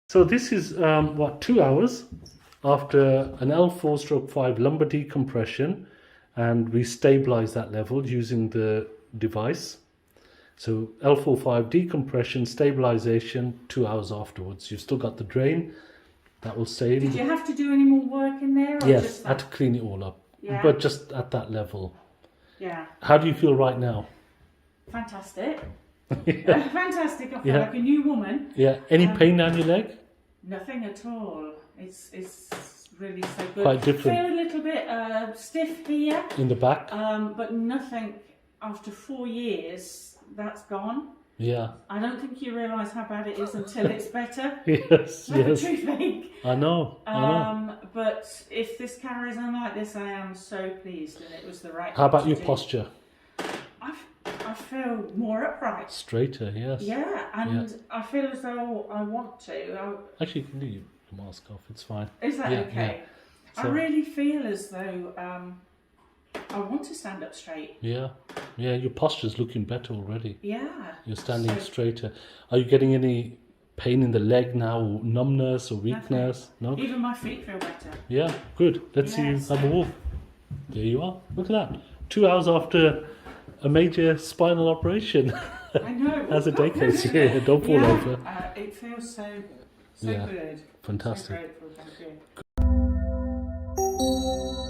So this is 2 hours after an L4/5 lumbar decompression, and we stabilize that level using the device. So L4/5 decompression, stabilization, 2 hours afterwards. You've still got the drain that will stay in. Did you have to do any more work in there? Or yes, just had to clean it all up, yeah. but just at that level. Yeah. How do you feel right now? Fantastic. Yeah. Fantastic. I feel like a new woman. Yeah. Any pain down your leg? Nothing at all. It's really so good. Quite different. I feel a little bit stiff here. In the back? But nothing. After 4 years, that's gone. Yeah. I don't think you realise how bad it is until it's better. Yes, like yes. a toothache. I know. But if this carries on like this, I am so pleased, and it was the right. How about thing your to do. posture? I feel more upright. Straighter, yes. Yeah, and I feel as though I want to. Actually, you can leave your mask off. It's fine. Is that Yeah, okay? yeah. I really feel as though I want to stand up straight. Yeah. Yeah, your posture's looking better already. Yeah. You're standing straighter. Are you getting any pain in the leg now, or numbness or weakness? No? Even my feet feel better. Yeah, good. Let's see you have a walk. There you are. Look at that. 2 hours after a major spinal operation. I know. As a day case, yeah, don't fall over. It feels so Yeah. good. Fantastic. So grateful, thank you.